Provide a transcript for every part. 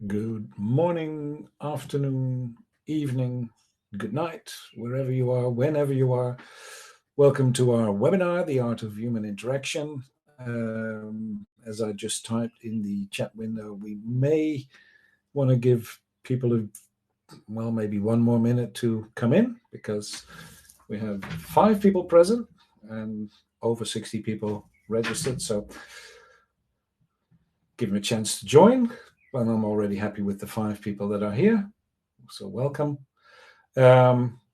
Good morning, afternoon, evening, good night, wherever you are, whenever you are. Welcome to our webinar, The Art of Human Interaction. As I just typed in the chat window, we may want to give people maybe one more minute to come in because we have 5 people present and over 60 people registered. So give them a chance to join. And I'm already happy with the 5 people that are here. So welcome.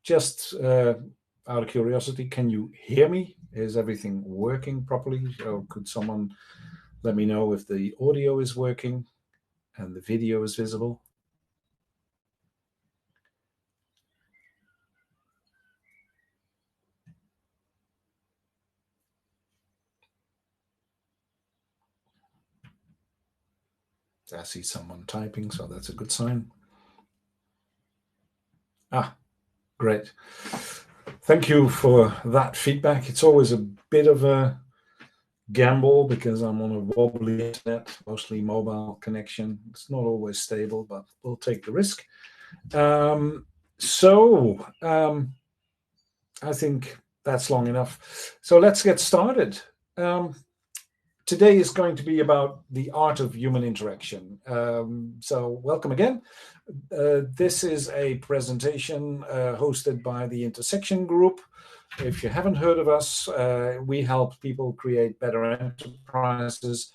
Just out of curiosity, can you hear me? Is everything working properly? Or could someone let me know if the audio is working and the video is visible? I see someone typing, so that's a good sign. Great. Thank you for that feedback. It's always a bit of a gamble because I'm on a wobbly internet, mostly mobile connection. It's not always stable, but we'll take the risk. I think that's long enough. So let's get started. Today is going to be about the art of human interaction. So welcome again. This is a presentation hosted by the Intersection Group. If you haven't heard of us, we help people create better enterprises.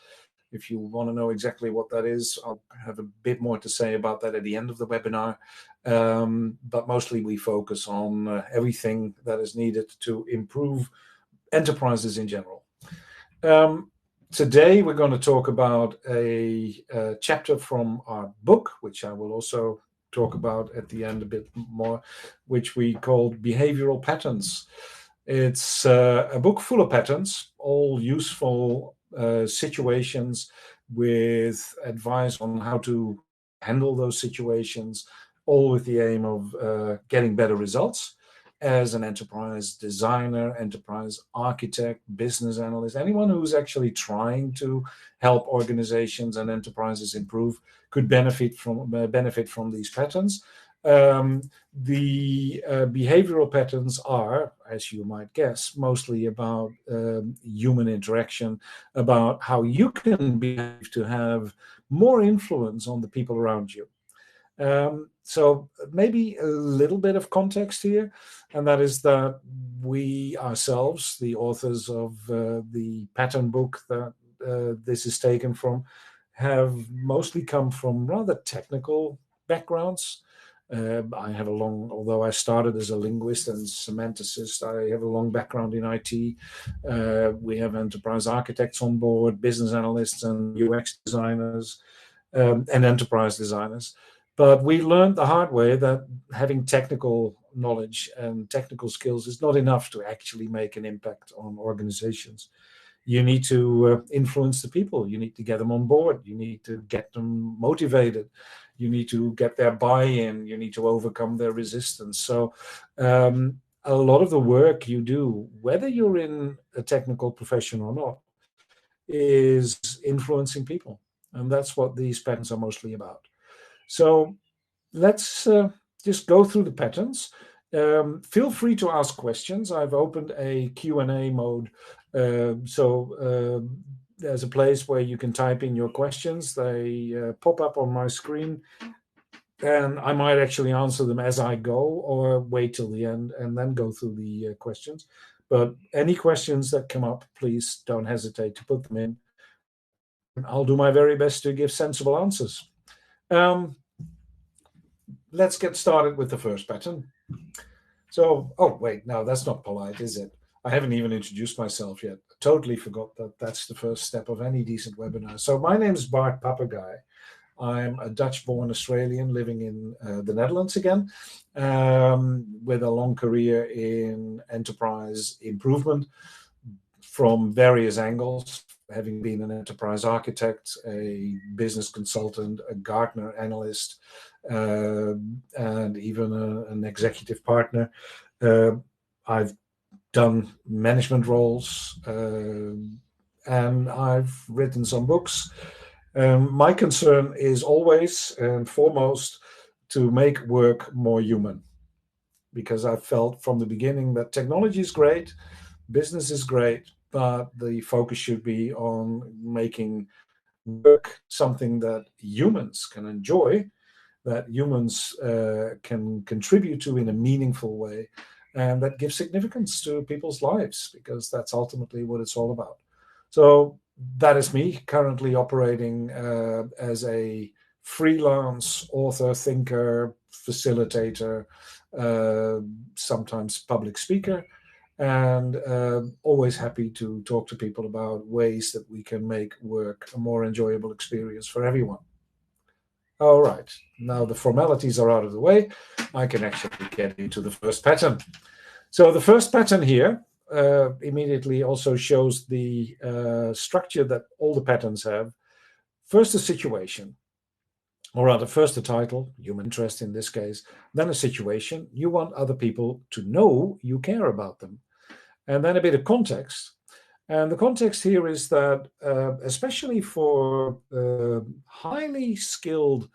If you want to know exactly what that is, I'll have a bit more to say about that at the end of the webinar. But mostly we focus on everything that is needed to improve enterprises in general. Today we're going to talk about a chapter from our book, which I will also talk about at the end a bit more, which we called Behavioral Patterns. It's a book full of patterns, all useful situations with advice on how to handle those situations, all with the aim of getting better results as an enterprise designer, enterprise architect, business analyst, anyone who's actually trying to help organizations and enterprises improve could benefit from these patterns. The behavioral patterns are, as you might guess, mostly about human interaction, about how you can behave to have more influence on the people around you. So maybe a little bit of context here, and that is that we ourselves, the authors of the pattern book that this is taken from, have mostly come from rather technical backgrounds. Although I started as a linguist and semanticist, I have a long background in IT. We have enterprise architects on board, business analysts and UX designers, and enterprise designers. But we learned the hard way that having technical knowledge and technical skills is not enough to actually make an impact on organizations. You need to influence the people. You need to get them on board. You need to get them motivated. You need to get their buy-in. You need to overcome their resistance. So a lot of the work you do, whether you're in a technical profession or not, is influencing people. And that's what these patterns are mostly about. So let's just go through the patterns. Feel free to ask questions. I've opened a Q&A mode. There's a place where you can type in your questions. They pop up on my screen, and I might actually answer them as I go or wait till the end and then go through the questions. But any questions that come up, please don't hesitate to put them in. I'll do my very best to give sensible answers. Let's get started with the first pattern. So, no, that's not polite, is it? I haven't even introduced myself yet. I totally forgot that that's the first step of any decent webinar. So my name is Bart Papagaai. I'm a Dutch-born Australian living in the Netherlands again, with a long career in enterprise improvement from various angles, having been an enterprise architect, a business consultant, a Gartner analyst, and even an executive partner. I've done management roles, and I've written some books. My concern is always and foremost to make work more human, because I felt from the beginning that technology is great, business is great, but the focus should be on making work something that humans can enjoy, that humans can contribute to in a meaningful way, and that gives significance to people's lives, because that's ultimately what it's all about. So that is me currently operating as a freelance author, thinker, facilitator, uh, sometimes public speaker, and always happy to talk to people about ways that we can make work a more enjoyable experience for everyone. All right, now the formalities are out of the way. I can actually get into the first pattern. So the first pattern here immediately also shows the structure that all the patterns have. First, a situation, or rather, first a title, human interest in this case, then a situation. You want other people to know you care about them. And then a bit of context. And the context here is that, especially for highly skilled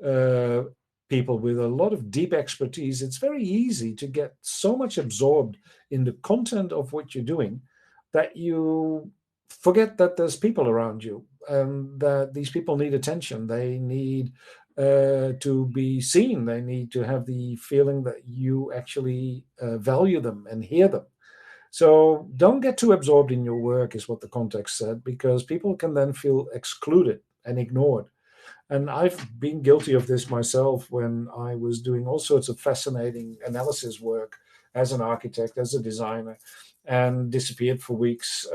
uh, people with a lot of deep expertise, it's very easy to get so much absorbed in the content of what you're doing that you forget that there's people around you and that these people need attention. They need to be seen. They need to have the feeling that you actually value them and hear them. So don't get too absorbed in your work, is what the context said, because people can then feel excluded and ignored. And I've been guilty of this myself when I was doing all sorts of fascinating analysis work as an architect, as a designer, and disappeared for weeks.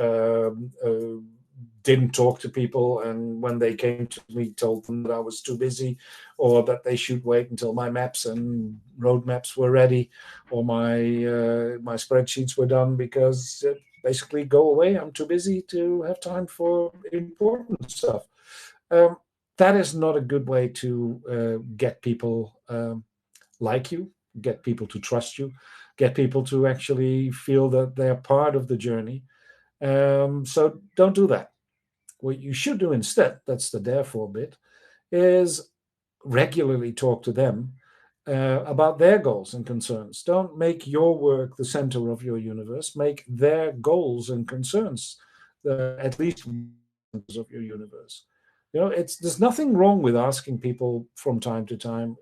Didn't talk to people, and when they came to me, told them that I was too busy, or that they should wait until my maps and roadmaps were ready, or my spreadsheets were done, because basically go away. I'm too busy to have time for important stuff. Um, that is not a good way to get people like you, get people to trust you, get people to actually feel that they're part of the journey. So don't do that. What you should do instead, that's the therefore bit, is regularly talk to them about their goals and concerns. Don't make your work the center of your universe. Make their goals and concerns at least of your universe. It's there's nothing wrong with asking people from time to time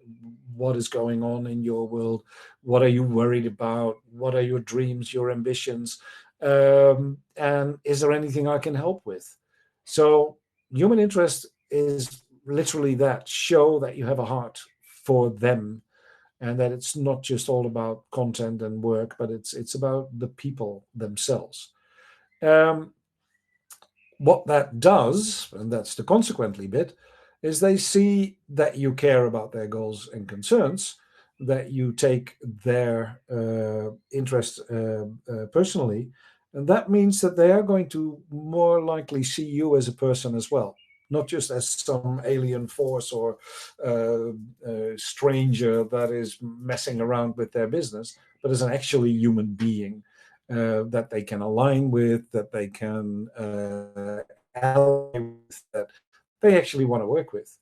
what is going on in your world, what are you worried about, what are your dreams, your ambitions, and is there anything I can help with? So human interest is literally that: show that you have a heart for them, and that it's not just all about content and work, but it's about the people themselves. Um, what that does, and that's the consequently bit, is they see that you care about their goals and concerns, that you take their interest personally, and that means that they are going to more likely see you as a person as well, not just as some alien force or stranger that is messing around with their business, but as an actually human being that they can align with, that they can ally with, that they actually want to work with.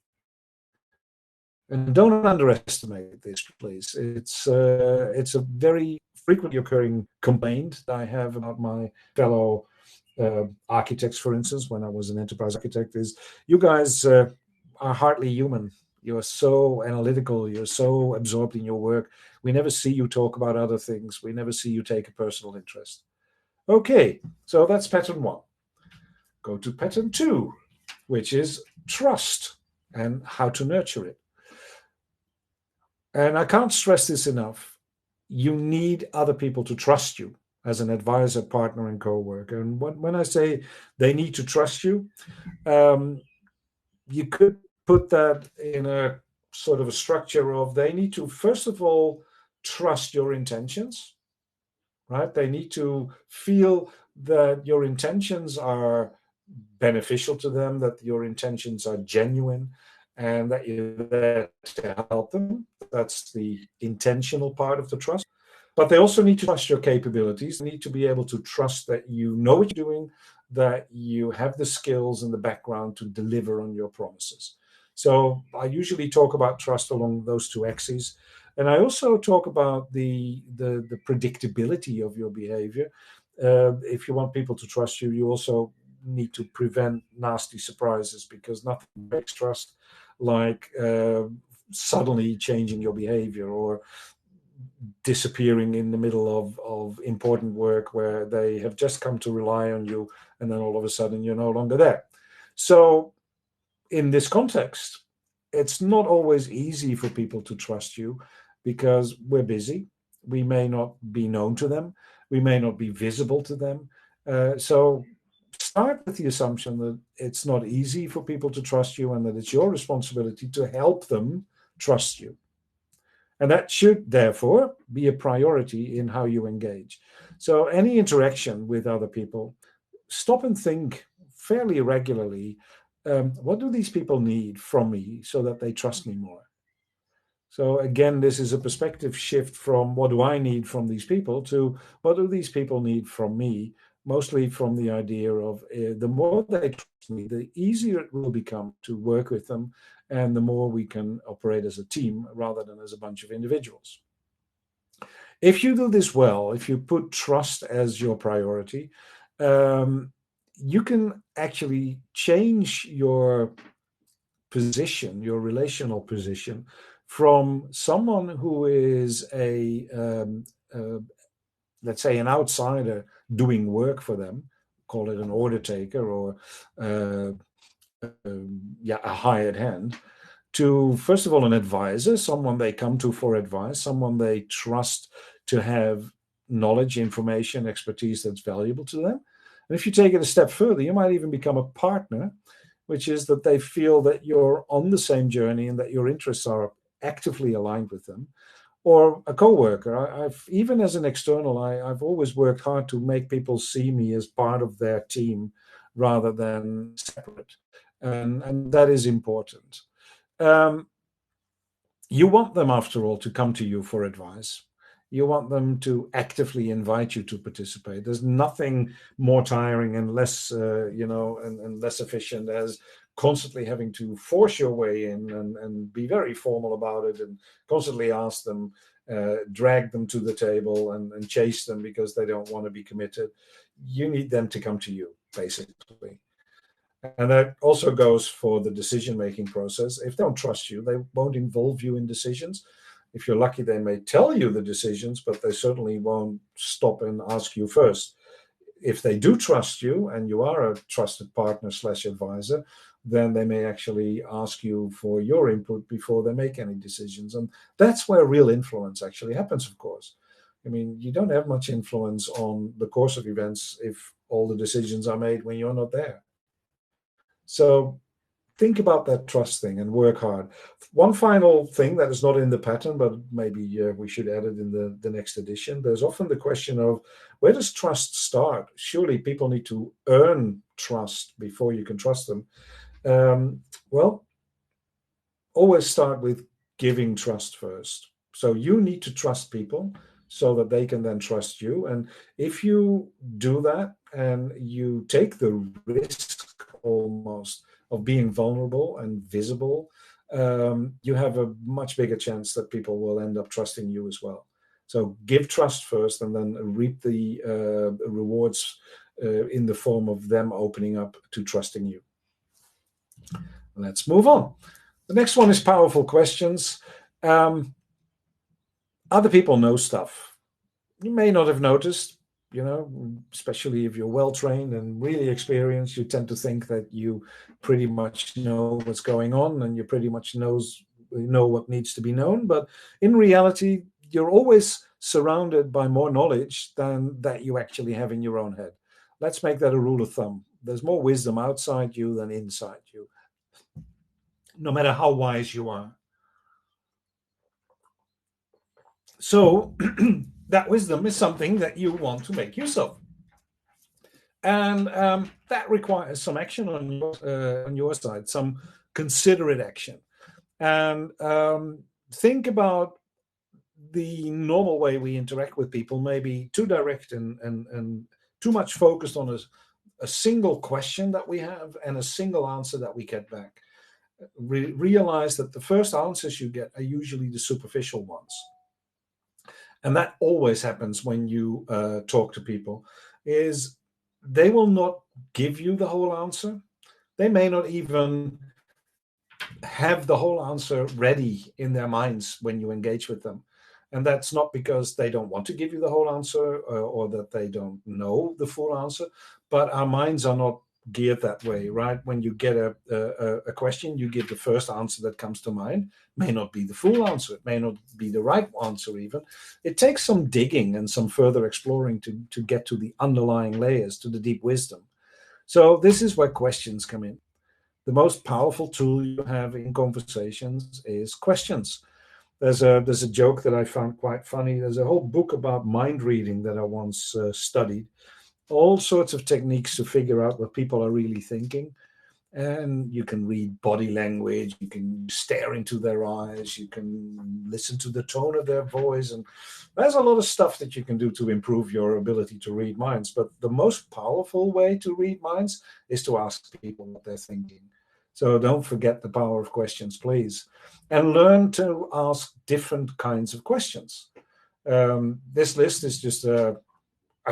And don't underestimate this, please. It's a very frequently occurring complaint that I have about my fellow architects, for instance, when I was an enterprise architect, is you guys are hardly human. You're so analytical. You're so absorbed in your work. We never see you talk about other things. We never see you take a personal interest. Okay, so that's pattern one. Go to pattern two, which is trust and how to nurture it. And I can't stress this enough. You need other people to trust you as an advisor, partner, and co-worker. And when I say they need to trust you, um, you could put that in a sort of a structure of they need to, first of all, trust your intentions, right? They need to feel that your intentions are beneficial to them, that your intentions are genuine, and that you're there to help them. That's the intentional part of the trust. But they also need to trust your capabilities. They need to be able to trust that you know what you're doing, that you have the skills and the background to deliver on your promises. So I usually talk about trust along those two axes. And I also talk about the predictability of your behavior. If you want people to trust you, you also need to prevent nasty surprises, because nothing breaks trust like suddenly changing your behavior or disappearing in the middle of important work where they have just come to rely on you, and then all of a sudden you're no longer there. So in this context, it's not always easy for people to trust you, because we're busy. We may not be known to them. We may not be visible to them. So start with the assumption that it's not easy for people to trust you, and that it's your responsibility to help them trust you. And that should therefore be a priority in how you engage. So any interaction with other people, stop and think fairly regularly, what do these people need from me so that they trust me more? So again, this is a perspective shift from what do I need from these people to what do these people need from me, mostly from the idea of the more they trust me, the easier it will become to work with them, and the more we can operate as a team rather than as a bunch of individuals. If you do this well, if you put trust as your priority, you can actually change your position, your relational position, from someone who is let's say, an outsider doing work for them, call it an order taker or uh, a hired hand, to first of all an advisor, someone they come to for advice, someone they trust to have knowledge, information, expertise that's valuable to them. And if you take it a step further, you might even become a partner, which is that they feel that you're on the same journey and that your interests are actively aligned with them. Or a co-worker. I've even as an external, I've always worked hard to make people see me as part of their team rather than separate, and that is important. Um, you want them, after all, to come to you for advice. You want them to actively invite you to participate. There's nothing more tiring and less, and less efficient as constantly having to force your way in and be very formal about it and constantly ask them, drag them to the table and chase them because they don't want to be committed. You need them to come to you, basically. And that also goes for the decision-making process. If they don't trust you, they won't involve you in decisions. If you're lucky, they may tell you the decisions, but they certainly won't stop and ask you first. If they do trust you and you are a trusted partner / advisor, then they may actually ask you for your input before they make any decisions. And that's where real influence actually happens, of course. I mean, you don't have much influence on the course of events if all the decisions are made when you're not there. So think about that trust thing and work hard. One final thing that is not in the pattern, but maybe we should add it in the next edition. There's often the question of, where does trust start? Surely people need to earn trust before you can trust them. Well, always start with giving trust first. So you need to trust people so that they can then trust you. And if you do that and you take the risk almost of being vulnerable and visible, you have a much bigger chance that people will end up trusting you as well. So give trust first and then reap the rewards in the form of them opening up to trusting you. Let's move on. The next one is powerful questions. Other people know stuff. You may not have noticed, especially if you're well trained and really experienced, you tend to think that you pretty much know what's going on and you pretty much know what needs to be known. But in reality, you're always surrounded by more knowledge than that you actually have in your own head. Let's make that a rule of thumb. There's more wisdom outside you than inside you, no matter how wise you are. So that wisdom is something that you want to make use of. And that requires some action on your side, some considerate action. And think about the normal way we interact with people may be too direct and too much focused on a single question that we have and a single answer that we get back. Realize that the first answers you get are usually the superficial ones. And that always happens when you talk to people, is they will not give you the whole answer. They may not even have the whole answer ready in their minds when you engage with them. And that's not because they don't want to give you the whole answer or that they don't know the full answer, but our minds are not geared that way, right? When you get a question, you get the first answer that comes to mind. May not be the full answer. It may not be the right answer even. It takes some digging and some further exploring to get to the underlying layers, to the deep wisdom. So this is where questions come in. The most powerful tool you have in conversations is questions. There's a joke that I found quite funny. There's a whole book about mind reading that I once studied. All sorts of techniques to figure out what people are really thinking. And you can read body language, you can stare into their eyes, you can listen to the tone of their voice. And there's a lot of stuff that you can do to improve your ability to read minds. But the most powerful way to read minds is to ask people what they're thinking. So don't forget the power of questions, please. And learn to ask different kinds of questions. This list is just a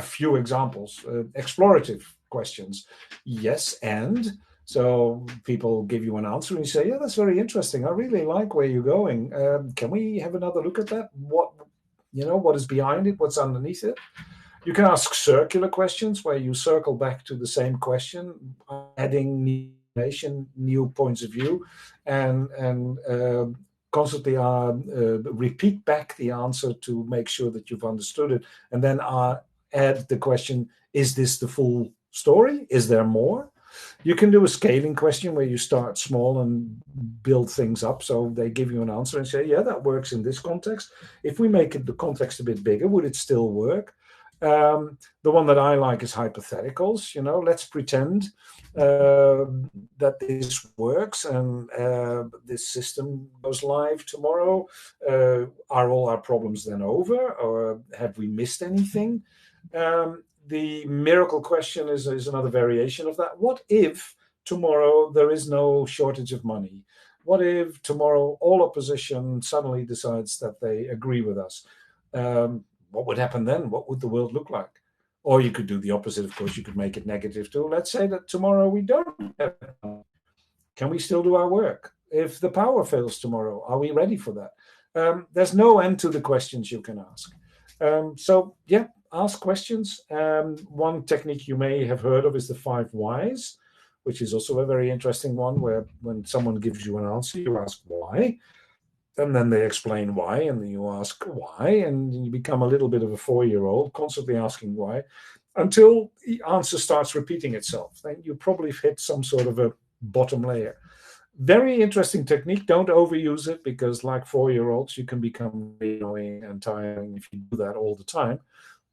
few examples. Explorative questions. Yes, and so people give you an answer and you say, yeah, that's very interesting. I really like where you're going. Can we have another look at that? What is behind it? What's underneath it? You can ask circular questions where you circle back to the same question, adding new information, new points of view, and constantly repeat back the answer to make sure that you've understood it, and then add the question, is this the full story? Is there more? You can do a scaling question where you start small and build things up. So they give you an answer and say, yeah, that works in this context. If we make the context a bit bigger, would it still work? The one that I like is hypotheticals. Let's pretend that this works and this system goes live tomorrow. Are all our problems then over, or have we missed anything? The miracle question is another variation of that. What if tomorrow there is no shortage of money? What if tomorrow all opposition suddenly decides that they agree with us? What would happen then? What would the world look like? Or you could do the opposite, of course. You could make it negative too. Let's say that tomorrow we don't have money. Can we still do our work? If the power fails tomorrow, are we ready for that? There's no end to the questions you can ask. Ask questions. One technique you may have heard of is the 5 whys, which is also a very interesting one, where when someone gives you an answer, you ask why, and then they explain why, and then you ask why, and you become a little bit of a 4-year-old, constantly asking why, until the answer starts repeating itself. Then you probably hit some sort of a bottom layer. Very interesting technique. Don't overuse it, because like 4-year-olds, you can become annoying and tiring if you do that all the time.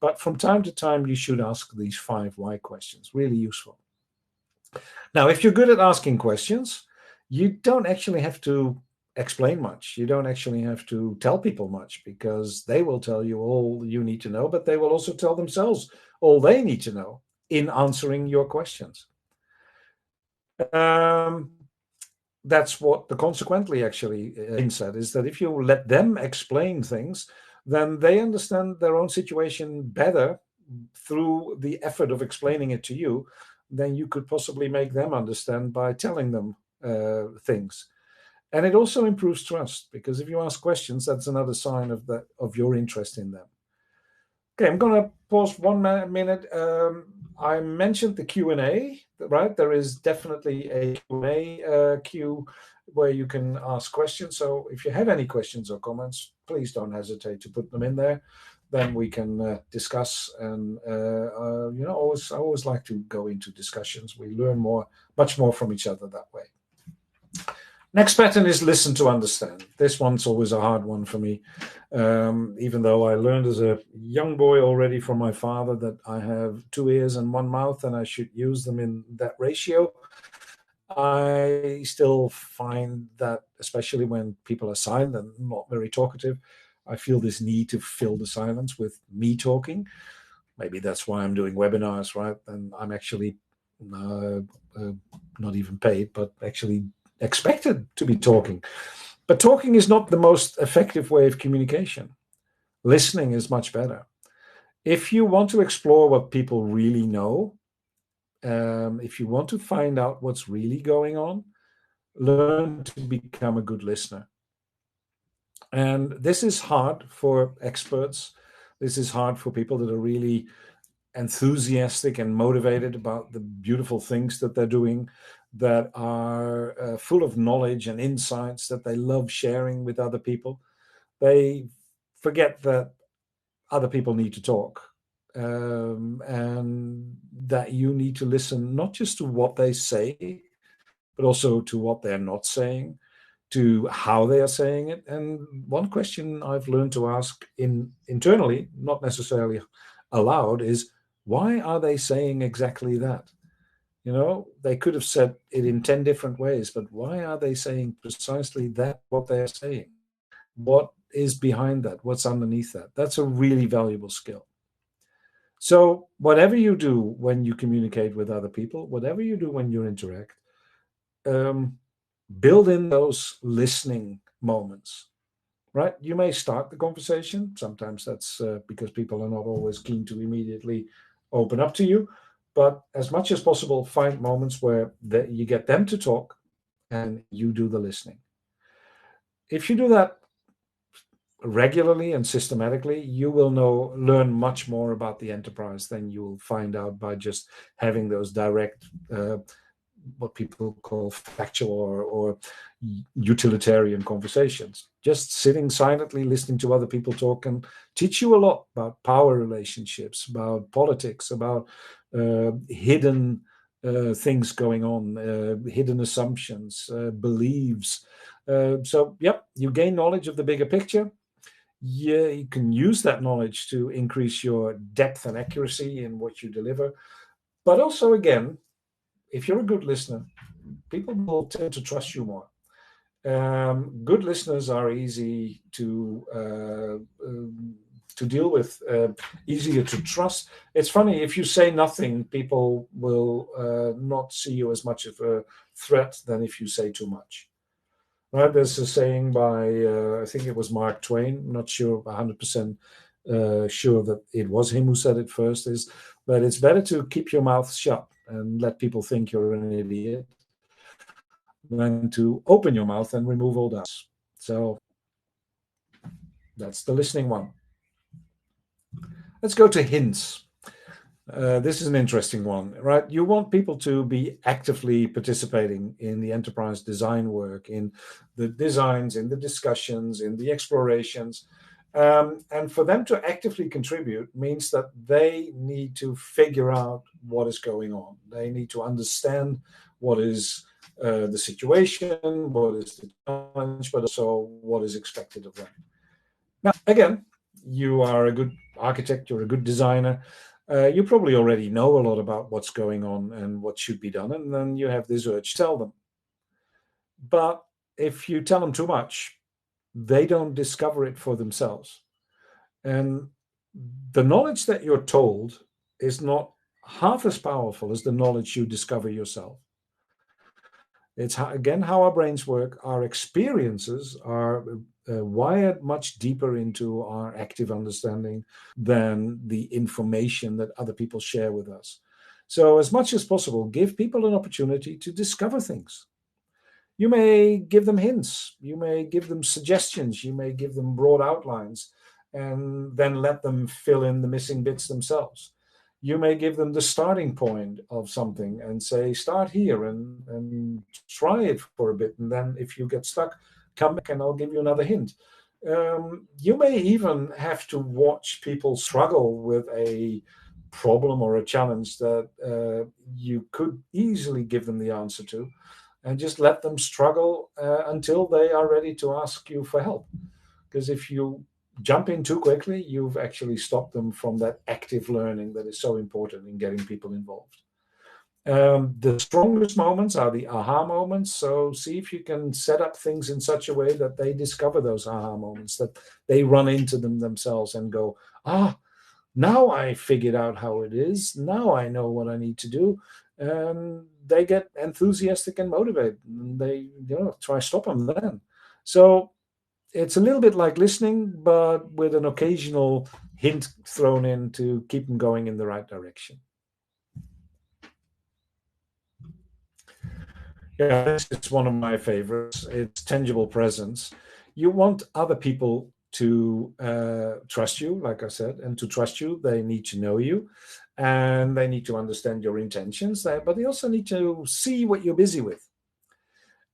But from time to time, you should ask these 5 why questions. Really useful. Now, if you're good at asking questions, you don't actually have to explain much. You don't actually have to tell people much, because they will tell you all you need to know, but they will also tell themselves all they need to know in answering your questions. That's what the consequently actually hints at, is that if you let them explain things, then they understand their own situation better through the effort of explaining it to you than you could possibly make them understand by telling them things. And it also improves trust, because if you ask questions, that's another sign of your interest in them. Okay, I'm going to pause 1 minute. I mentioned the Q&A, right? There is definitely a Q&A queue where you can ask questions. So if you have any questions or comments, please don't hesitate to put them in there. Then we can discuss. And I always like to go into discussions. We learn much more from each other that way. Next pattern is listen to understand. This one's always a hard one for me. Even though I learned as a young boy already from my father that I have 2 ears and 1 mouth and I should use them in that ratio, I still find that, especially when people are silent and not very talkative, I feel this need to fill the silence with me talking. Maybe that's why I'm doing webinars, right? And I'm actually uh, not even paid, but actually expected to be talking. But talking is not the most effective way of communication. Listening is much better. If you want to explore what people really know, if you want to find out what's really going on, learn to become a good listener. And this is hard for experts. This is hard for people that are really enthusiastic and motivated about the beautiful things that they're doing, that are full of knowledge and insights that they love sharing with other people. They forget that other people need to talk, and that you need to listen not just to what they say, but also to what they're not saying, to how they are saying it. And one question I've learned to ask internally, not necessarily aloud, is why are they saying exactly that? You know, they could have said it in 10 different ways, but why are they saying precisely that, what they're saying? What is behind that? What's underneath that? That's a really valuable skill. So, whatever you do when you communicate with other people, whatever you do when you interact, um, build in those listening moments, right? You may start the conversation. Sometimes that's because people are not always keen to immediately open up to you. But as much as possible, find moments where you get them to talk and you do the listening. If you do that regularly and systematically, you will learn much more about the enterprise than you will find out by just having those direct what people call factual or utilitarian conversations. Just sitting silently, listening to other people talk can teach you a lot about power relationships, about politics, about hidden things going on, hidden assumptions, beliefs. So, yep, you gain knowledge of the bigger picture. Yeah, you can use that knowledge to increase your depth and accuracy in what you deliver. But also, again, if you're a good listener, people will tend to trust you more. Good listeners are easy to deal with, easier to trust. It's funny, if you say nothing, people will not see you as much of a threat than if you say too much. Right? There's a saying by I think it was Mark Twain. I'm not sure 100% sure that it was him who said it first. Is that it's better to keep your mouth shut and let people think you're an idiot than to open your mouth and remove all doubts. So that's the listening one. Let's go to hints. This is an interesting one, right? You want people to be actively participating in the enterprise design work, in the designs, in the discussions, in the explorations. And for them to actively contribute means that they need to figure out what is going on. They need to understand what is the situation, what is the challenge, but also what is expected of them. Now, again, you are a good architect, you're a good designer. You probably already know a lot about what's going on and what should be done, and then you have this urge to tell them. But if you tell them too much, they don't discover it for themselves. And the knowledge that you're told is not half as powerful as the knowledge you discover yourself. It's again how our brains work. Our experiences are wired much deeper into our active understanding than the information that other people share with us. So, as much as possible, give people an opportunity to discover things. You may give them hints, you may give them suggestions, you may give them broad outlines, and then let them fill in the missing bits themselves. You may give them the starting point of something and say, start here and try it for a bit. And then if you get stuck, come back and I'll give you another hint. You may even have to watch people struggle with a problem or a challenge that you could easily give them the answer to, and just let them struggle until they are ready to ask you for help. Because if you jump in too quickly, you've actually stopped them from that active learning that is so important in getting people involved. The strongest moments are the aha moments. So see if you can set up things in such a way that they discover those aha moments, that they run into them themselves and go, now I figured out how it is. Now I know what I need to do. And they get enthusiastic and motivated. And they, try stop them then. So it's a little bit like listening, but with an occasional hint thrown in to keep them going in the right direction. Yeah, this is one of my favorites. It's tangible presence. You want other people to trust you, like I said, and to trust you, they need to know you, and they need to understand your intentions. But they also need to see what you're busy with.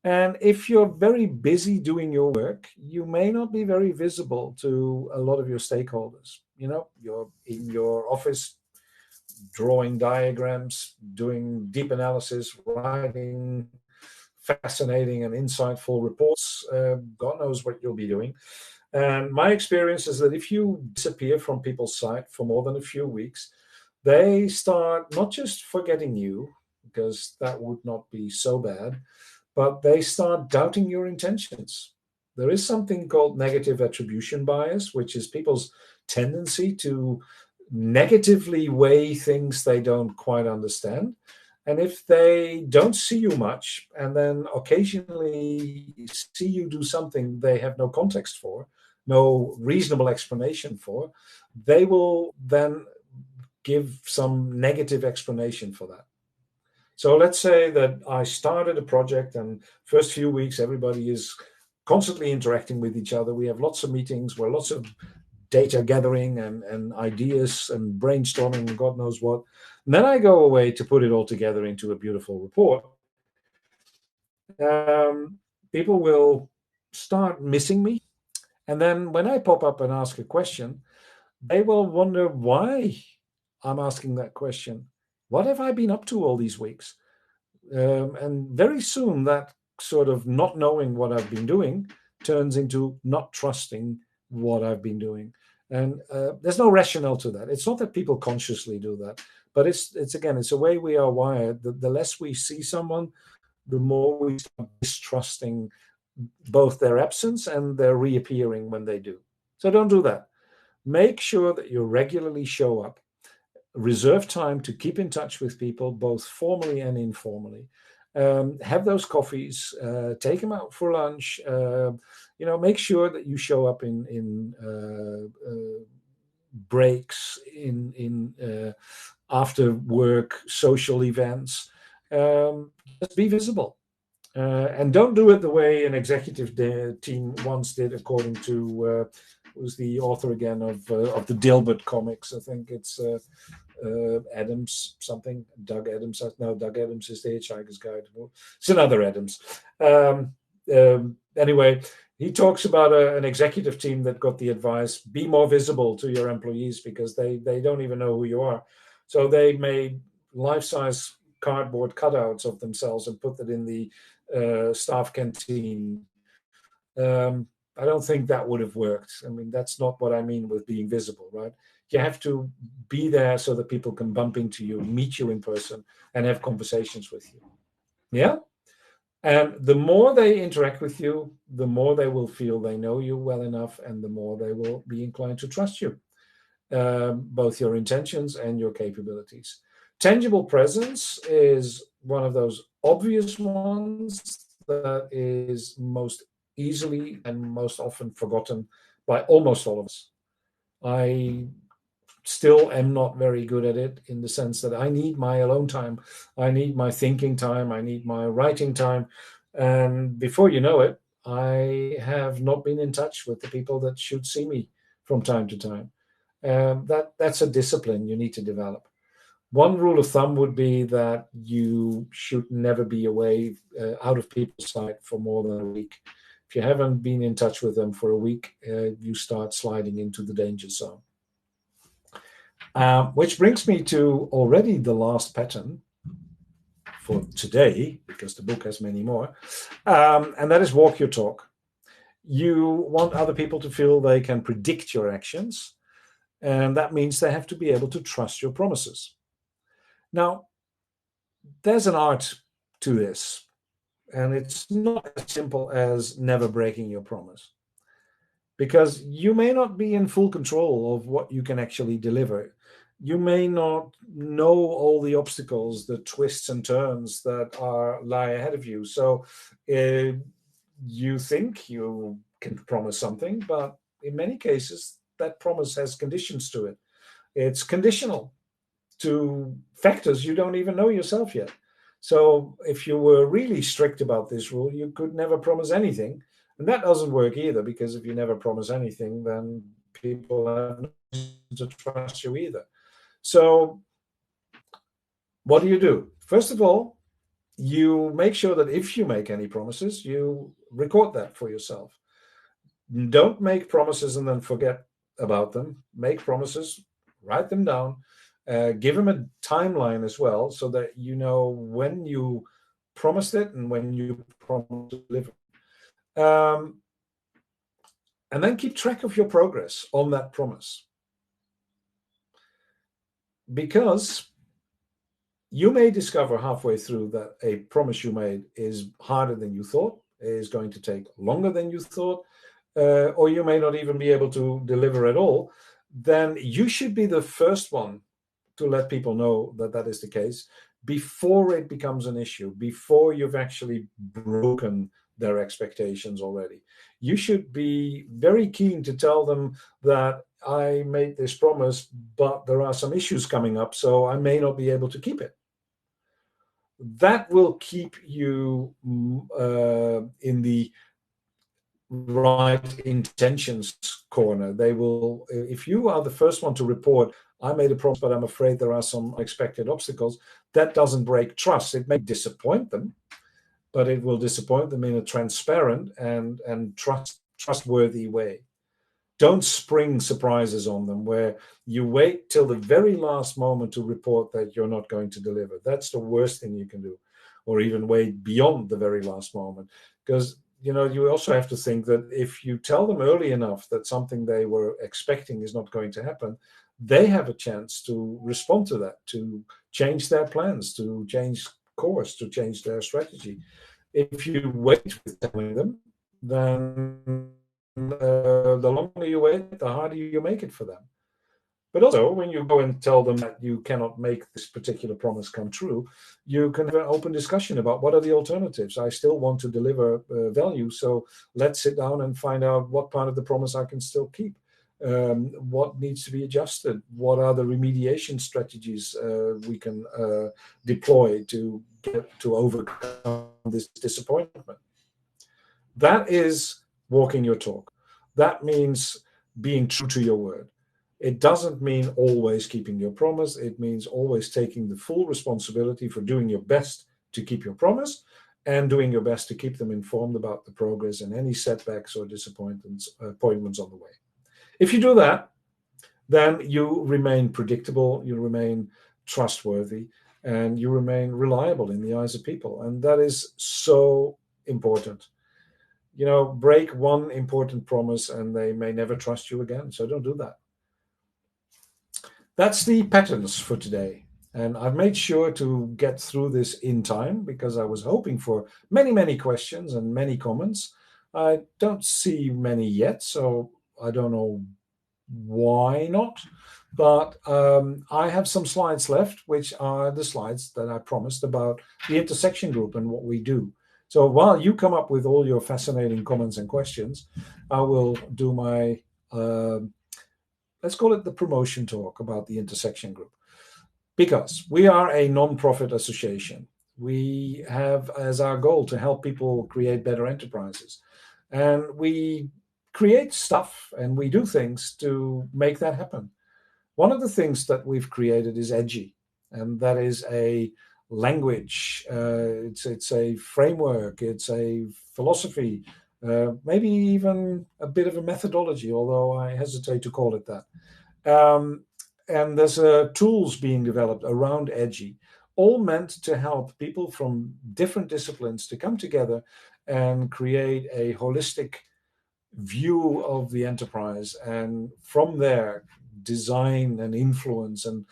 And if you're very busy doing your work, you may not be very visible to a lot of your stakeholders. You're in your office drawing diagrams, doing deep analysis, writing fascinating and insightful reports. God knows what you'll be doing. And my experience is that if you disappear from people's sight for more than a few weeks, they start not just forgetting you, because that would not be so bad, but they start doubting your intentions. There is something called negative attribution bias, which is people's tendency to negatively weigh things they don't quite understand. And if they don't see you much and then occasionally see you do something they have no context for, no reasonable explanation for, they will then give some negative explanation for that. So let's say that I started a project, and first few weeks everybody is constantly interacting with each other. We have lots of meetings where lots of data gathering and ideas and brainstorming and God knows what. And then I go away to put it all together into a beautiful report. People will start missing me. And then when I pop up and ask a question, they will wonder why I'm asking that question. What have I been up to all these weeks? And very soon that sort of not knowing what I've been doing turns into not trusting what I've been doing. And there's no rationale to that. It's not that people consciously do that, but it's again, it's a way we are wired. The less we see someone, the more we start distrusting both their absence and their reappearing when they do. So don't do that. Make sure that you regularly show up. Reserve time to keep in touch with people, both formally and informally. Have those coffees, take them out for lunch. Make sure that you show up in breaks, in after work social events. Just be visible. And don't do it the way an executive team once did, according to who's the author again of the Dilbert comics. I think it's Adams something. Doug Adams. No, Doug Adams is the Hitchhiker's Guide. It's another Adams. Anyway, he talks about an executive team that got the advice: be more visible to your employees because they don't even know who you are. So they made life-size cardboard cutouts of themselves and put that in the staff canteen. I don't think that would have worked. I mean, that's not what I mean with being visible, right? You have to be there so that people can bump into you, meet you in person, and have conversations with you. Yeah? And the more they interact with you, the more they will feel they know you well enough, and the more they will be inclined to trust you, both your intentions and your capabilities. Tangible presence is one of those obvious ones that is most easily and most often forgotten by almost all of us. I still am not very good at it, in the sense that I need my alone time. I need my thinking time. I need my writing time. And before you know it, I have not been in touch with the people that should see me from time to time. That's a discipline you need to develop. One rule of thumb would be that you should never be away out of people's sight for more than a week. If you haven't been in touch with them for a week, you start sliding into the danger zone. Which brings me to already the last pattern for today, because the book has many more, and that is walk your talk. You want other people to feel they can predict your actions, and that means they have to be able to trust your promises. Now, there's an art to this, and it's not as simple as never breaking your promise, because you may not be in full control of what you can actually deliver. You may not know all the obstacles, the twists and turns that lie ahead of you. So you think you can promise something, but in many cases, that promise has conditions to it. It's conditional to factors you don't even know yourself yet. So if you were really strict about this rule, you could never promise anything. And that doesn't work either, because if you never promise anything, then people have no reason to trust you either. So what do? First of all, you make sure that if you make any promises, you record that for yourself. Don't make promises and then forget about them. Make promises, write them down, give them a timeline as well, so that you know when you promised it and when you promised to deliver. And then keep track of your progress on that promise. Because you may discover halfway through that a promise you made is harder than you thought, is going to take longer than you thought, or you may not even be able to deliver at all. Then you should be the first one to let people know that that is the case before it becomes an issue, before you've actually broken their expectations already. You should be very keen to tell them that I made this promise, but there are some issues coming up, so I may not be able to keep it. That will keep you in the right intentions corner. They will, if you are the first one to report, I made a promise, but I'm afraid there are some unexpected obstacles, that doesn't break trust. It may disappoint them, but it will disappoint them in a transparent and trustworthy way. Don't spring surprises on them where you wait till the very last moment to report that you're not going to deliver. That's the worst thing you can do, or even wait beyond the very last moment. Because you also have to think that if you tell them early enough that something they were expecting is not going to happen, they have a chance to respond to that, to change their plans, to change course, to change their strategy. If you wait with telling them, then the longer you wait, the harder you make it for them. But also, when you go and tell them that you cannot make this particular promise come true, you can have an open discussion about what are the alternatives. I still want to deliver value, so let's sit down and find out what part of the promise I can still keep. What needs to be adjusted? What are the remediation strategies we can deploy to overcome this disappointment? That is walking your talk. That means being true to your word. It doesn't mean always keeping your promise. It means always taking the full responsibility for doing your best to keep your promise and doing your best to keep them informed about the progress and any setbacks or appointments on the way. If you do that, then you remain predictable, you remain trustworthy, and you remain reliable in the eyes of people. And that is so important. Break one important promise and they may never trust you again. So don't do that. That's the patterns for today. And I've made sure to get through this in time because I was hoping for many, many questions and many comments. I don't see many yet, so I don't know why not. But I have some slides left, which are the slides that I promised about the intersection group and what we do. So while you come up with all your fascinating comments and questions, I will do my let's call it the promotion talk about the intersection group, because we are a non-profit association. We have as our goal to help people create better enterprises, and we create stuff and we do things to make that happen. One of the things that we've created is Edgy, and that is a language. It's a framework. It's a philosophy. Maybe even a bit of a methodology, although I hesitate to call it that. And there's tools being developed around Edgy, all meant to help people from different disciplines to come together and create a holistic view of the enterprise, and from there design and influence and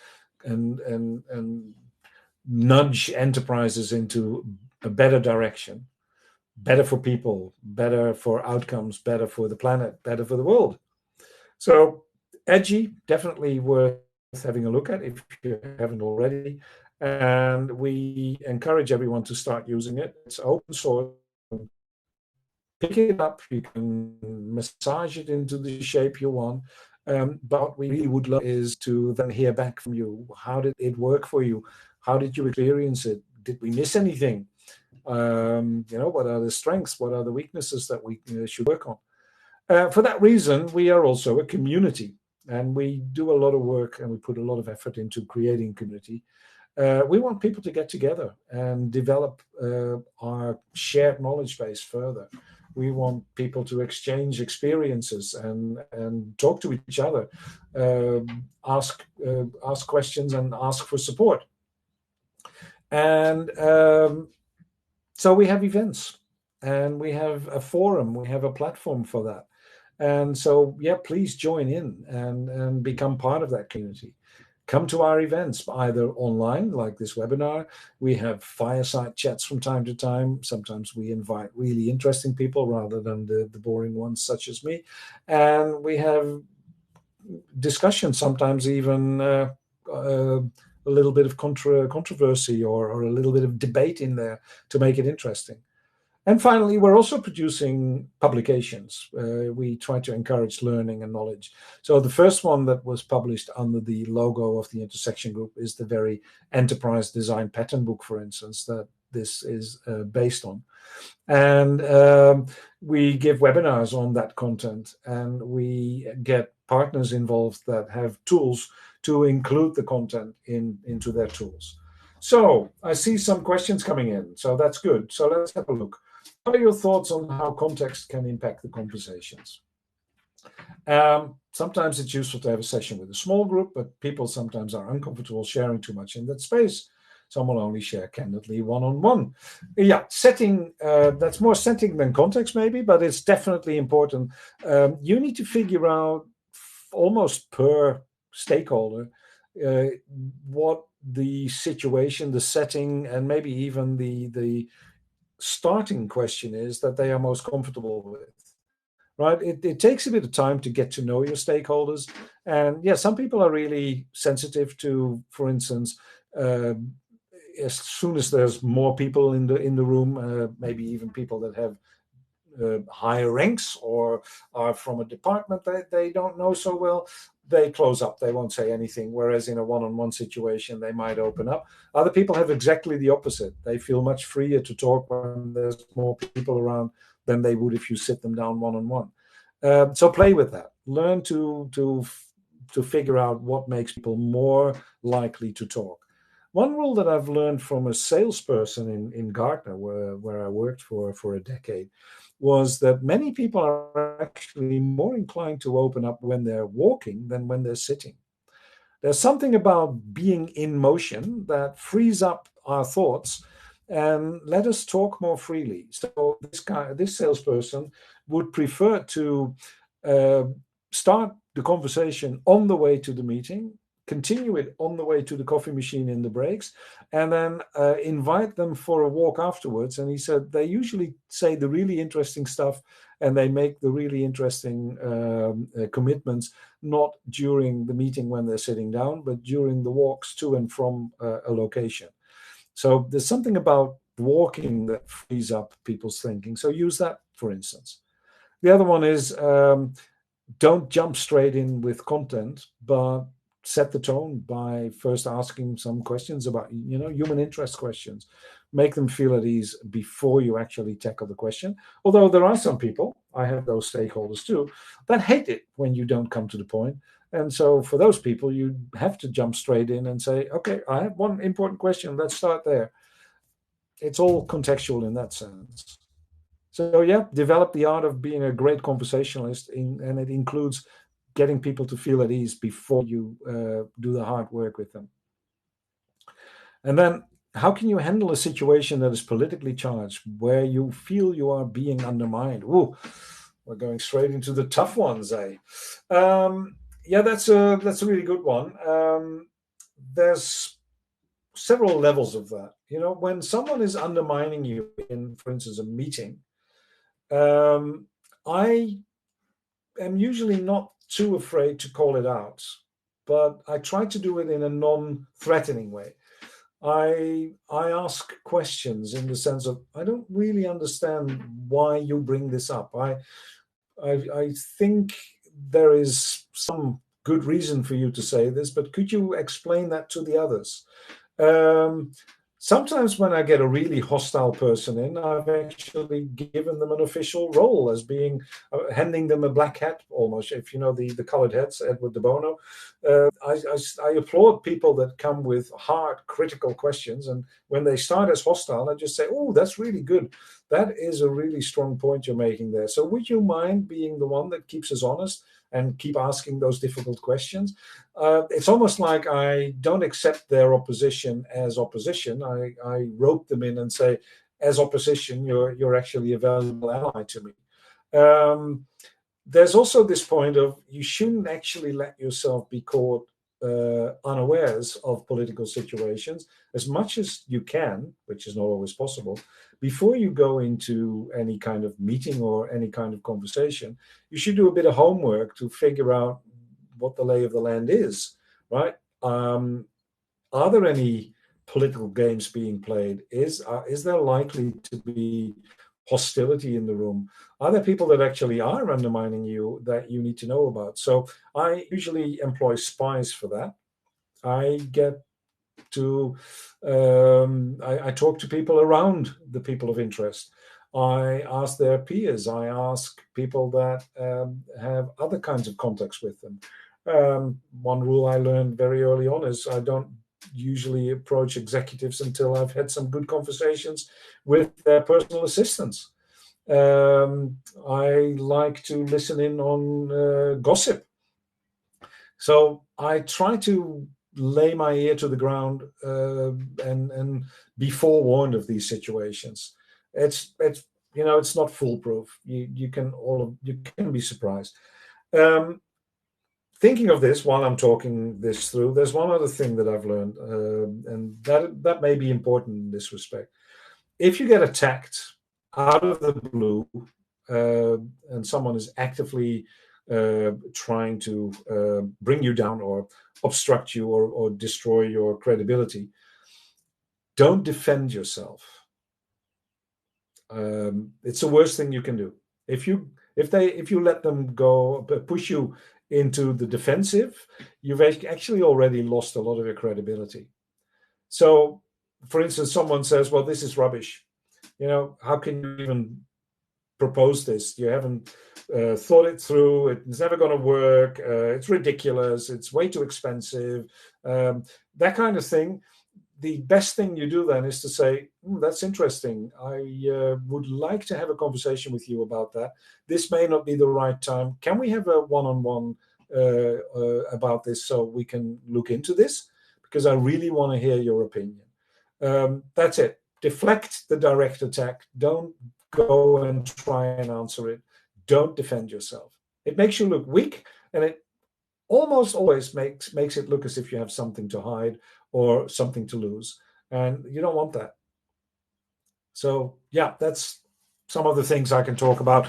nudge enterprises into a better direction, better for people, better for outcomes, better for the planet, better for the world. So Edgy, definitely worth having a look at if you haven't already. And we encourage everyone to start using it. It's open source. Pick it up, you can massage it into the shape you want. But what we really would love is to then hear back from you. How did it work for you? How did you experience it? Did we miss anything? What are the strengths? What are the weaknesses that we should work on? For that reason, we are also a community, and we do a lot of work and we put a lot of effort into creating community. We want people to get together and develop our shared knowledge base further. We want people to exchange experiences and talk to each other, ask questions and ask for support. And so we have events, and we have a forum, we have a platform for that. And so, yeah, please join in and become part of that community. Come to our events, either online, like this webinar. We have fireside chats from time to time. Sometimes we invite really interesting people rather than the boring ones, such as me. And we have discussions, sometimes even a little bit of controversy or a little bit of debate in there to make it interesting. And finally, we're also producing publications. We try to encourage learning and knowledge. So the first one that was published under the logo of the Intersection Group is the very enterprise design pattern book, for instance, that this is based on. And we give webinars on that content, and we get partners involved that have tools to include the content into their tools. So I see some questions coming in, so that's good. So let's have a look. What are your thoughts on how context can impact the conversations? Sometimes it's useful to have a session with a small group, but people sometimes are uncomfortable sharing too much in that space. Some will only share candidly one-on-one. Yeah, setting, that's more setting than context maybe, but it's definitely important. You need to figure out almost per stakeholder what the situation, the setting, and maybe even the starting question is that they are most comfortable with, right? It takes a bit of time to get to know your stakeholders. And yeah, some people are really sensitive to, for instance, as soon as there's more people in the room, maybe even people that have higher ranks or are from a department that they don't know so well, they close up. They won't say anything. Whereas in a one-on-one situation, they might open up. Other people have exactly the opposite. They feel much freer to talk when there's more people around than they would if you sit them down one-on-one. So play with that. Learn to figure out what makes people more likely to talk. One rule that I've learned from a salesperson in Gartner, where I worked for a decade, was that many people are actually more inclined to open up when they're walking than when they're sitting. There's something about being in motion that frees up our thoughts and let us talk more freely. So this salesperson would prefer to start the conversation on the way to the meeting, continue it on the way to the coffee machine in the breaks, and then invite them for a walk afterwards. And he said they usually say the really interesting stuff and they make the really interesting commitments, not during the meeting when they're sitting down, but during the walks to and from a location. So there's something about walking that frees up people's thinking. So use that, for instance. The other one is don't jump straight in with content, but set the tone by first asking some questions about, human interest questions. Make them feel at ease before you actually tackle the question. Although there are some people, I have those stakeholders too, that hate it when you don't come to the point. And so for those people, you have to jump straight in and say, okay, I have one important question. Let's start there. It's all contextual in that sense. So yeah, develop the art of being a great conversationalist, and it includes getting people to feel at ease before you do the hard work with them. And then how can you handle a situation that is politically charged, where you feel you are being undermined? Ooh, we're going straight into the tough ones, eh? Yeah, that's a really good one. There's several levels of that. When someone is undermining you in, for instance, a meeting, I am usually not too afraid to call it out, but I try to do it in a non-threatening way. I ask questions in the sense of, I don't really understand why you bring this up. I think there is some good reason for you to say this, but could you explain that to the others? Sometimes when I get a really hostile person in, I've actually given them an official role as being handing them a black hat almost. If you know the colored hats, Edward de Bono. I applaud people that come with hard, critical questions. And when they start as hostile, I just say, oh, that's really good. That is a really strong point you're making there. So would you mind being the one that keeps us honest and keep asking those difficult questions? It's almost like I don't accept their opposition as opposition. I rope them in and say, as opposition, you're actually a valuable ally to me. There's also this point of, you shouldn't actually let yourself be caught unawares of political situations as much as you can, which is not always possible. Before you go into any kind of meeting or any kind of conversation, you should do a bit of homework to figure out what the lay of the land is, right? Are there any political games being played? Is there likely to be hostility in the room? Are there people that actually are undermining you that you need to know about? So I usually employ spies for that. I get to I talk to people around the people of interest. I ask their peers. I ask people that have other kinds of contacts with them. One rule I learned very early on is I don't usually approach executives until I've had some good conversations with their personal assistants. I like to listen in on gossip. So I try to lay my ear to the ground and be forewarned of these situations. It's not foolproof. You can be surprised. Thinking of this while I'm talking this through, there's one other thing that I've learned, and that may be important in this respect. If you get attacked out of the blue, and someone is actively trying to bring you down or obstruct you or destroy your credibility, don't defend yourself. It's the worst thing you can do. If you let them go, push you into the defensive, you've actually already lost a lot of your credibility. So, for instance, someone says, well, this is rubbish. How can you even propose this? You haven't thought it through. It's never going to work. It's ridiculous. It's way too expensive. That kind of thing. The best thing you do then is to say, that's interesting. I would like to have a conversation with you about that. This may not be the right time. Can we have a one-on-one about this so we can look into this? Because I really want to hear your opinion. That's it. Deflect the direct attack. Don't go and try and answer it. Don't defend yourself. It makes you look weak, and it almost always makes it look as if you have something to hide or something to lose, and you don't want that. So yeah, that's some of the things I can talk about.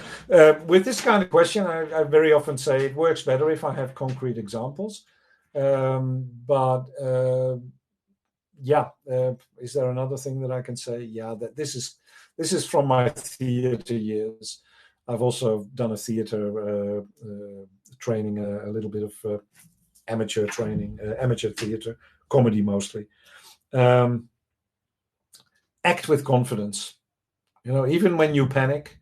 With this kind of question, I very often say it works better if I have concrete examples. Yeah, is there another thing that I can say? Yeah, that this is from my theater years. I've also done a theater training, a little bit of amateur training, amateur theater, comedy mostly. Act with confidence. Even when you panic,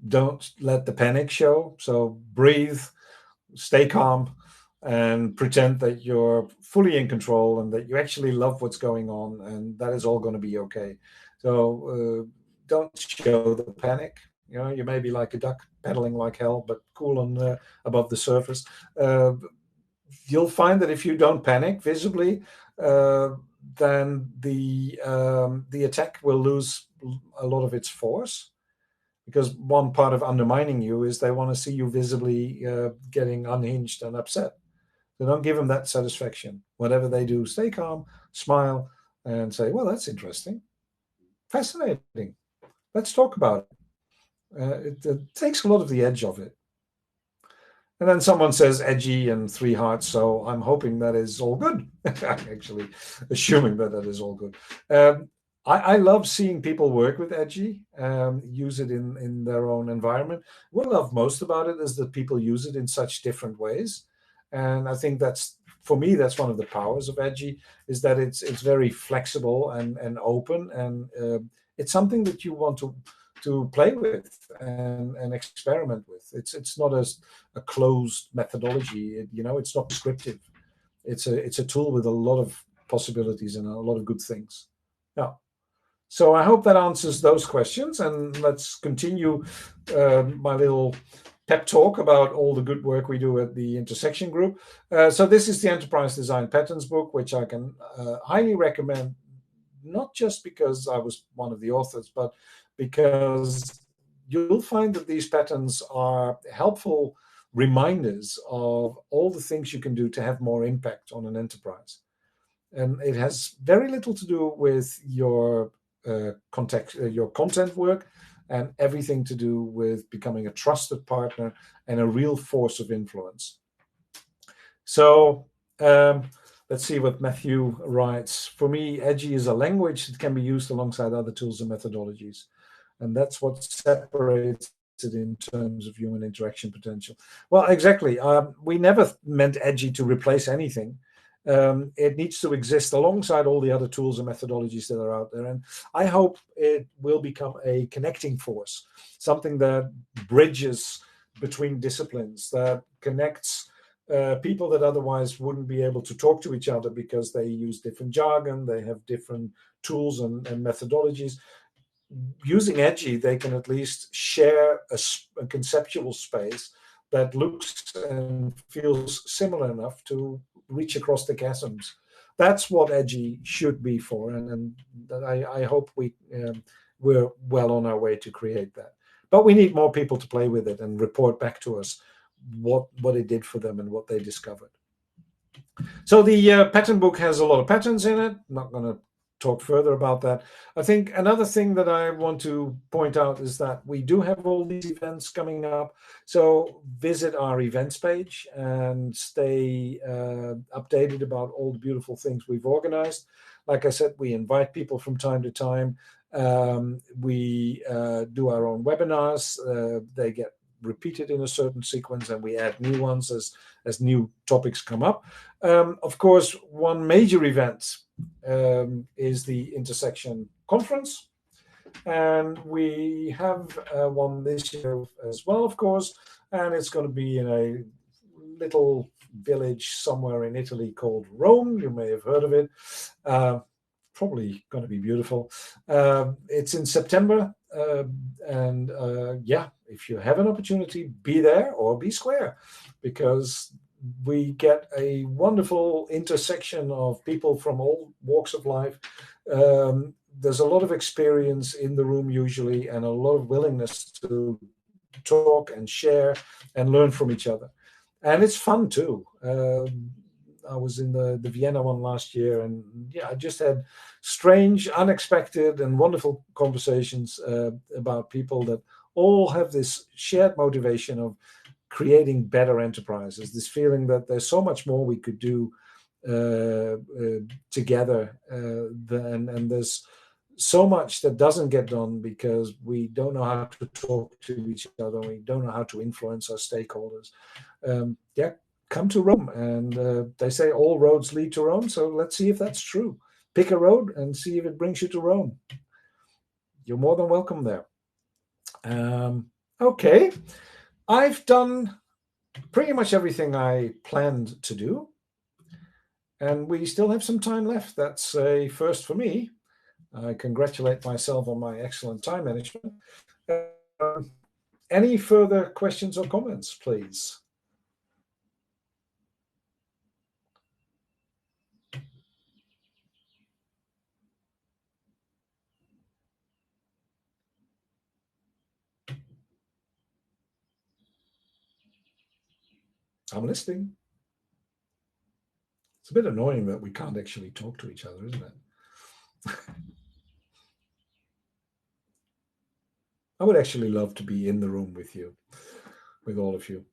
don't let the panic show. So breathe, stay calm, and pretend that you're fully in control and that you actually love what's going on, and that is all going to be okay. So don't show the panic. You may be like a duck paddling like hell, but cool on above the surface. You'll find that if you don't panic visibly, then the attack will lose a lot of its force. Because one part of undermining you is they want to see you visibly getting unhinged and upset. So don't give them that satisfaction. Whatever they do, stay calm, smile, and say, well, that's interesting, fascinating. Let's talk about it. It takes a lot of the edge of it. And then someone says edgy and 3 hearts, so I'm hoping that is all good. I'm actually assuming that that is all good. I love seeing people work with edgy, use it in their own environment. What I love most about it is that people use it in such different ways. And I think that's, for me, that's one of the powers of edgy, is that it's very flexible and open, and it's something that you want to play with and experiment with. It's not a closed methodology. It's not prescriptive. It's a tool with a lot of possibilities and a lot of good things. Yeah. So I hope that answers those questions, and let's continue my little pep talk about all the good work we do at the Intersection Group. So this is the Enterprise Design Patterns book, which I can highly recommend, not just because I was one of the authors, but because you'll find that these patterns are helpful reminders of all the things you can do to have more impact on an enterprise. And it has very little to do with your your content work, and everything to do with becoming a trusted partner and a real force of influence. So let's see what Matthew writes. For me, edgy is a language that can be used alongside other tools and methodologies. And that's what separates it in terms of human interaction potential. Well, exactly. We never meant edgy to replace anything. It needs to exist alongside all the other tools and methodologies that are out there. And I hope it will become a connecting force, something that bridges between disciplines, that connects people that otherwise wouldn't be able to talk to each other because they use different jargon, they have different tools and methodologies. Using edgy, they can at least share a conceptual space that looks and feels similar enough to reach across the chasms. That's what edgy should be for, and I hope we're well on our way to create that. But we need more people to play with it and report back to us what it did for them and what they discovered. So the pattern book has a lot of patterns in it. I'm not going to talk further about that. I think another thing that I want to point out is that we do have all these events coming up. So visit our events page and stay updated about all the beautiful things we've organized. Like I said, we invite people from time to time. We do our own webinars. They get repeated in a certain sequence, and we add new ones as new topics come up. Of course, one major event is the Intersection Conference, and we have one this year as well, of course, and it's going to be in a little village somewhere in Italy called Rome. You may have heard of it. Probably going to be beautiful. It's in September, and yeah, if you have an opportunity, be there or be square, because we get a wonderful intersection of people from all walks of life. There's a lot of experience in the room usually, and a lot of willingness to talk and share and learn from each other. And it's fun too. I was in the Vienna one last year, and yeah, I just had strange, unexpected, and wonderful conversations about people that all have this shared motivation of creating better enterprises, this feeling that there's so much more we could do together, and there's so much that doesn't get done because we don't know how to talk to each other, we don't know how to influence our stakeholders. Yeah, come to Rome, and they say all roads lead to Rome, so let's see if that's true. Pick a road and see if it brings you to Rome. You're more than welcome there. Okay, I've done pretty much everything I planned to do, and we still have some time left. That's a first for me. I congratulate myself on my excellent time management. Any further questions or comments, please? I'm listening. It's a bit annoying that we can't actually talk to each other, isn't it? I would actually love to be in the room with you, with all of you.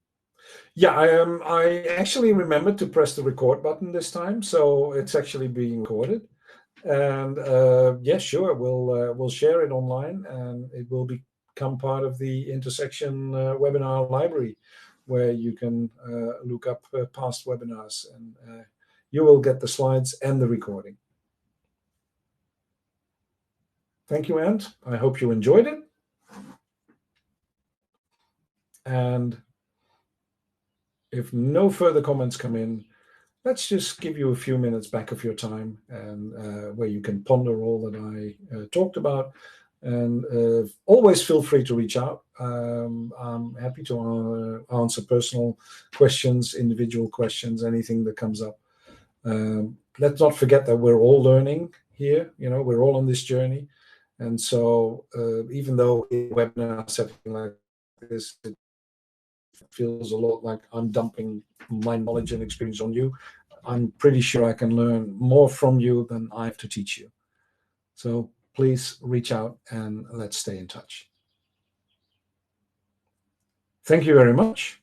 Yeah, I actually remembered to press the record button this time, so it's actually being recorded. And yeah, sure, we'll share it online, and it will become part of the Intersection webinar library, where you can look up past webinars, and you will get the slides and the recording. Thank you, Ant. I hope you enjoyed it. And if no further comments come in, let's just give you a few minutes back of your time, and where you can ponder all that I talked about. And always feel free to reach out. I'm happy to answer personal questions, individual questions, anything that comes up. Let's not forget that we're all learning here. We're all on this journey. And so even though in a webinar setting like this, it feels a lot like I'm dumping my knowledge and experience on you, I'm pretty sure I can learn more from you than I have to teach you. So please reach out and let's stay in touch. Thank you very much,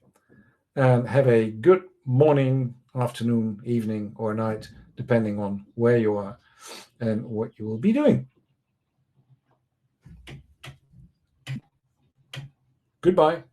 and have a good morning, afternoon, evening, or night, depending on where you are and what you will be doing. Goodbye.